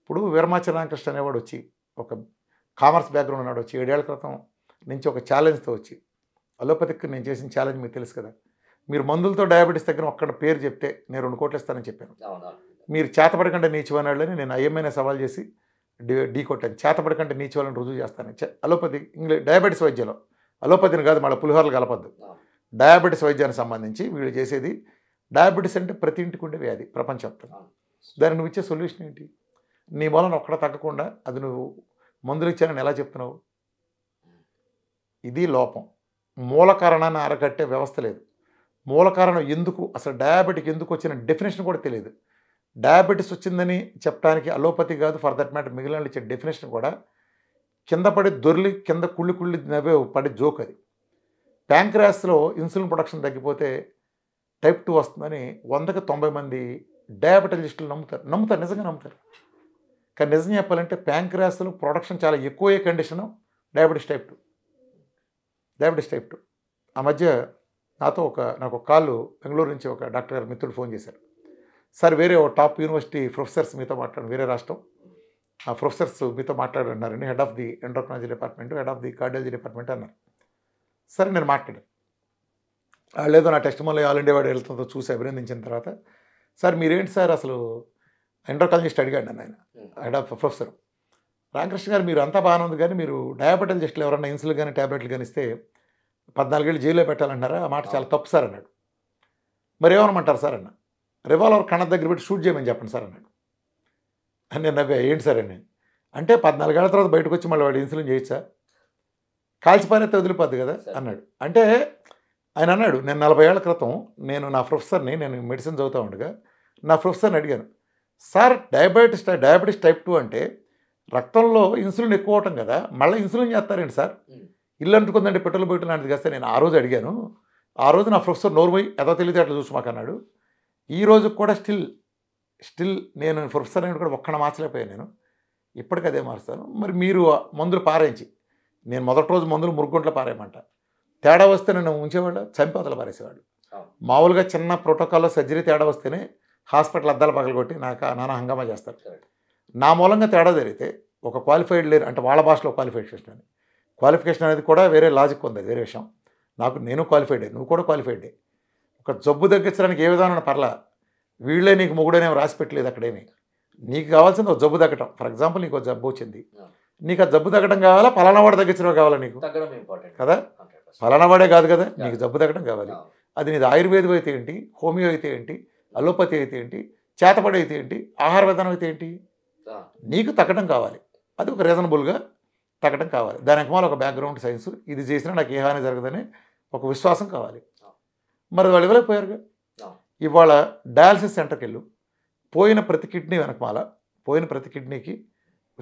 ఇప్పుడు వీరమాచి రామకృష్ణ అనేవాడు వచ్చి ఒక కామర్స్ బ్యాక్గ్రౌండ్ ఉన్నాడు వచ్చి 7 ఏళ్ల క్రితం నుంచి ఒక ఛాలెంజ్తో వచ్చి అలోపతికి నేను చేసిన ఛాలెంజ్ మీకు తెలుసు కదా, మీరు మందులతో డయాబెటీస్ దగ్గర ఒక్కడ పేరు చెప్తే నేను 2 కోట్లు ఇస్తానని చెప్పాను. మీరు చేతపడకంటే నీచివనాళ్ళని నేను ఐఎంఏనే సవాల్ చేసి ఢీ కొట్టాను. చేతపడకంటే నీచివాళ్ళని రుజువు చేస్తాను. అలోపతి ఇంగ్లీష్ డయాబెటీస్ వైద్యంలో అలోపతిని కాదు, మళ్ళీ పులిహోరలు కలపద్దు. డయాబెటీస్ వైద్యానికి సంబంధించి వీళ్ళు చేసేది, డయాబెటీస్ అంటే ప్రతి ఇంటికి ఉండే వ్యాధి ప్రపంచవ్యాప్తంగా. దానికి నువ్వు ఇచ్చే సొల్యూషన్ ఏంటి? నీ మూలన ఒక్కడ తగ్గకుండా అది నువ్వు మందులు ఇచ్చానని ఎలా చెప్తున్నావు? ఇది లోపం. మూల కారణాన్ని అరగట్టే వ్యవస్థ లేదు. మూల కారణం ఎందుకు, అసలు డయాబెటిక్ ఎందుకు వచ్చిన డెఫినేషన్ కూడా తెలియదు. డయాబెటీస్ వచ్చిందని చెప్పడానికి అలోపతి కాదు, ఫర్ దట్ మ్యాటర్ మిగిలిన ఇచ్చే డెఫినేషన్ కూడా కింద పడి దొర్లి కింద కుళ్ళి నవ్వే పడి జోక్. అది ప్యాంక్రాస్లో ఇన్సులిన్ ప్రొడక్షన్ తగ్గిపోతే టైప్ 2 వస్తుందని 100కి 90 మంది డయాబెటాలజిస్టులు నమ్ముతారు, నిజంగా నమ్ముతారు. కానీ నిజం చెప్పాలంటే ప్యాంక్రాస్లో ప్రొడక్షన్ చాలా ఎక్కువే కండిషను డయాబెటీస్ టైప్ 2. ఆ మధ్య నాకు ఒక కాల్ బెంగళూరు నుంచి ఒక డాక్టర్ గారు మిత్రుడు ఫోన్ చేశారు. సార్ వేరే ఒక టాప్ యూనివర్సిటీ ప్రొఫెసర్స్ మీతో మాట్లాడు, వేరే రాష్ట్రం ఆ ప్రొఫెసర్స్ మీతో మాట్లాడన్నారండి, head of the endocrinology department, head of the cardiology department అన్నారు. సరే నేను మాట్లాడాను. వాళ్ళు ఏదో నా టెస్ట్ మళ్ళీ ఆల్ ఇండియా వాడు వెళ్తుందో చూసి అభినందించిన తర్వాత, సార్ మీరేంటి సార్ అసలు ఎండోక్రైనాలజిస్ట్ అడిగాడు నన్ను ఆయన, హెడ్ ఆఫ్ ప్రొఫెసర్. రామకృష్ణ గారు మీరు అంతా బాగానే ఉంది, కానీ మీరు డయాబెటాలజిస్టులు ఎవరన్నా ఇన్సులిన్ కానీ ట్యాబ్లెట్లు కానీ ఇస్తే 14 ఏళ్ళు జైల్లో పెట్టాలంటారా? ఆ మాట చాలా తప్పు సార్ అన్నాడు. మరి ఏమనమంటారు సార్ అన్న? రివాల్వర్ కళ్ళ దగ్గర పెట్టి షూట్ చేయమని చెప్పండి సార్ అన్నాడు. అని నేను నవ్వా, ఏంటి సార్ అని. అంటే 14 ఏళ్ల తర్వాత బయటకు వచ్చి మళ్ళీ వాడు ఇన్సులిన్ చేయొచ్చా? కాల్చిపోయినైతే వదిలిపోద్ది కదా అన్నాడు. అంటే ఆయన అన్నాడు, నేను 40 ఏళ్ల క్రితం నేను నా ప్రొఫెసర్ని, నేను మెడిసిన్ చదువుతూ ఉండగా నా ప్రొఫెసర్ని అడిగాను, సార్ డయాబెటీస్ టైప్ 2 అంటే రక్తంలో ఇన్సులిన్ ఎక్కువ అవటం కదా, మళ్ళీ ఇన్సులిన్ చేస్తారేంటి సార్? ఇల్లు అంటుకుందంటే పెట్రోల్ బయట లాంటిది కదా. నేను ఆ రోజు అడిగాను. ఆ రోజు నా ప్రొఫెసర్ నోరుమై ఏదో తెలియదు అట్లా చూసి మాకు అన్నాడు. ఈ రోజు కూడా స్టిల్ నేను ప్రొఫెసర్ అయిన కూడా ఒక్కడ మార్చలేకపోయాను. నేను ఇప్పటికీ అదే మారుస్తాను. మరి మీరు మందులు పారేయించి, నేను మొదటి రోజు మందులు మురుగుంట్లో పారేయమంట, తేడా వస్తే నన్ను ఉంచేవాళ్ళు, చంపేతలు పారేసేవాళ్ళు. మామూలుగా చిన్న ప్రోటోకాల్లో సర్జరీ తేడా వస్తేనే హాస్పిటల్ అద్దాలు పగలగొట్టి నానా హంగామా చేస్తారు. నా మూలంగా తేడా జరిగితే ఒక క్వాలిఫైడ్ లేరు అంటే వాళ్ళ భాషలో క్వాలిఫికేషన్ అనేది కూడా వేరే లాజిక్ ఉంది, వేరే విషయం. నేను క్వాలిఫైడే, నువ్వు కూడా క్వాలిఫైడే. ఒక జబ్బు తగ్గించడానికి ఏ విధానం పర్లా, వీళ్ళే నీకు మొగుడనేమి రాసి పెట్టలేదు అక్కడేమి. నీకు కావాల్సింది ఒక జబ్బు తగ్గటం. ఫర్ ఎగ్జాంపుల్ నీకు ఒక జబ్బు వచ్చింది, నీకు ఆ జబ్బు తగ్గడం కావాలా, పలానావాడు తగ్గించడం కావాలా నీకు కదా? పలానావాడే కాదు కదా, నీకు జబ్బు తగ్గడం కావాలి. అది నీది ఆయుర్వేదం అయితే ఏంటి, హోమియో అయితే ఏంటి, అలోపతి అయితే ఏంటి, చేతపడి అయితే ఏంటి, ఆహార విధానం అయితే ఏంటి, నీకు తగ్గడం కావాలి. అది ఒక రీజనబుల్గా తగ్గడం కావాలి. దాని వెనకాల ఒక బ్యాక్గ్రౌండ్ సైన్స్, ఇది చేసినా నాకు ఏ హాని జరగదని ఒక విశ్వాసం కావాలి. మరి వాళ్ళు ఇవ్వలేకపోయారుగా. ఇవాళ డయాలసిస్ సెంటర్కి వెళ్ళు, పోయిన ప్రతి కిడ్నీకి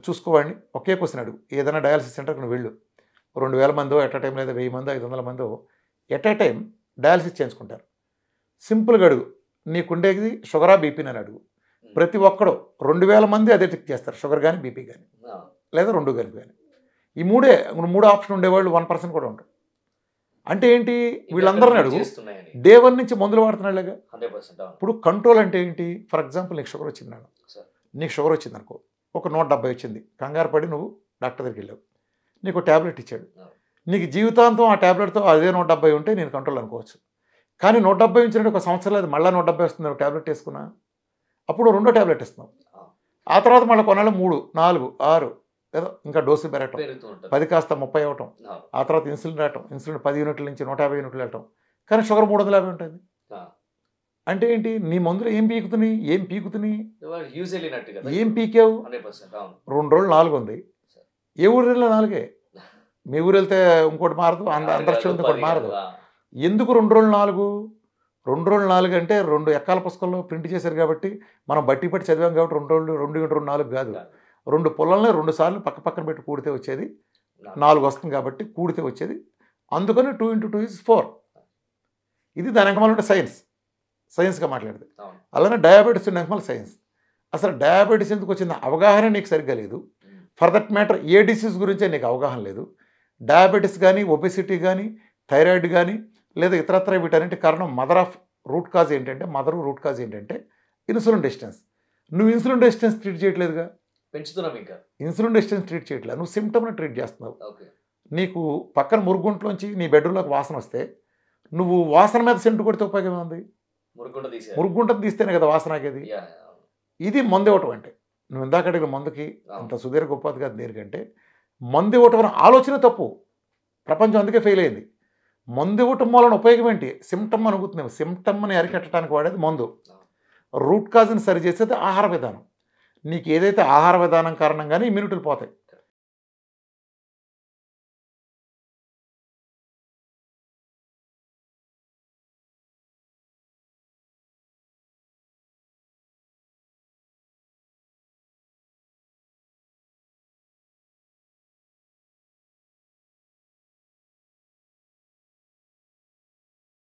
చూసుకోవాడిని ఒకే క్వశ్చన్ అడుగు. ఏదైనా డయాలసిస్ సెంటర్కి నువ్వు వెళ్ళు, 2000 మందో ఎట్ టైం లేదా 1000 మందో 500 మందో ఎట్ టైం డయాలసిస్ చేయించుకుంటారు. సింపుల్గా అడుగు, నీకుండేది షుగరా బీపీని అని అడుగు. ప్రతి ఒక్కడు 2000 మంది అదే చెక్ చేస్తారు, షుగర్ కానీ బీపీ కానీ లేదా 2 కలిపి కానీ. ఈ మూడు ఆప్షన్ ఉండేవాళ్ళు 1% కూడా ఉంటారు. అంటే ఏంటి, వీళ్ళందరినీ అడుగు, డే 1 నుంచి మందులు వాడుతున్నాళ్ళగా. ఇప్పుడు కంట్రోల్ అంటే ఏంటి? ఫర్ ఎగ్జాంపుల్ నీకు షుగర్ వచ్చింది, నీకు షుగర్ వచ్చింది అనుకో, ఒక 170 వచ్చింది, కంగారు పడి నువ్వు డాక్టర్ దగ్గరికి వెళ్ళావు, నీకు ట్యాబ్లెట్ ఇచ్చాడు, నీకు జీవితాంతం ఆ ట్యాబ్లెట్తో అదే 170 ఉంటే నేను కంట్రోల్ అనుకోవచ్చు. కానీ 170 ఇచ్చినట్టు ఒక సంవత్సరం లేదు, మళ్ళీ 170 వస్తుంది, ఒక ట్యాబ్లెట్ వేసుకున్నా, అప్పుడు 2వ ట్యాబ్లెట్ ఇస్తున్నావు. ఆ తర్వాత మళ్ళీ కొన్నాళ్ళు 3, 4, 6 ఏదో ఇంకా డోసు పెరగటం, 10 కాస్త 30 అవ్వటం, ఆ తర్వాత ఇన్సులిన్ రావటం, ఇన్సులిన్ 10 యూనిట్ల నుంచి 150 యూనిట్లు వెళ్ళటం, కానీ షుగర్ 350 ఉంటుంది. అంటే ఏంటి, నీ మందులు ఏం పీకుతున్నాయి, ఏం పీకావు? 2 రోజులు 4 ఉంది, ఏ ఊరు వెళ్ళినా 4. మీ ఊరు వెళ్తే ఇంకోటి మారదు, అంతరిక్షం ఇంకోటి మారదు. ఎందుకు 2 రోజులు 4? 2 రోజులు 4 అంటే 2 ఎక్కాల పుస్తకంలో ప్రింట్ చేశారు కాబట్టి మనం బట్టి చదివాం కాబట్టి 2 రోజులు 2 కాదు. 2 పుల్లల్ని 2 సార్లు పక్కన పెట్టి కూడితే వచ్చేది 4 వస్తుంది కాబట్టి కూడితే వచ్చేది. అందుకని 2 × 2 = 4. ఇది దాని వెనకమాల సైన్స్గా మాట్లాడితే. అలానే డయాబెటీస్ వెనకమాల సైన్స్. అసలు డయాబెటీస్ ఎందుకు వచ్చింది అవగాహన నీకు సరిగ్గా లేదు. For that matter A disease గురించే నీకు అవగాహన లేదు. డయాబెటీస్ కానీ, ఒబెసిటీ కానీ, థైరాయిడ్ కానీ లేదా ఇతరత్ర వీటన్నిటి కారణం రూట్ కాజ్ ఏంటంటే ఇన్సులిన్ రెసిస్టెన్స్. నువ్వు ఇన్సులిన్ రెసిస్టెన్స్ ట్రీట్ చేయట్లేదుగా. పెంచుతున్నాం ఇంకా. ఇన్సులిన్ రెసిస్టెన్స్ ట్రీట్ చేయట్లేదు, నువ్వు సిమ్టమ్ని ట్రీట్ చేస్తున్నావు. ఓకే. నీకు పక్కన మురుగుంట్లోంచి నీ బెడ్రూమ్లోకి వాసన వస్తే నువ్వు వాసన మీద సెంటు కొడితే ఉపయోగం ఉంది? మురుగుంట తీసేయాలి. మురుగుంటను తీస్తేనే కదా వాసన ఆగేది. యాహ్! అవును. ఇది మందు ఇవ్వటం అంటే. నువ్వు ఇందాక అడిగిన మందుకి అంత అవును. సుదీర్ఘ ఉపాధి కాదు దేనికంటే, మందు ఇవ్వటం అనే ఆలోచన తప్పు. ప్రపంచం అందుకే ఫెయిల్ అయింది. మందు ఇవ్వటం వలన ఉపయోగం ఏంటి? సిమ్టమ్ అనుకుంటున్నాము. సిమ్టమ్ని అరికట్టడానికి వాడేది మందు. రూట్ కాజ్ని సరిచేసేది ఆహార విధానం. నీకు ఏదైతే ఆహార విధానం కారణంగానే ఇమ్యూనిటీలు పోతాయి.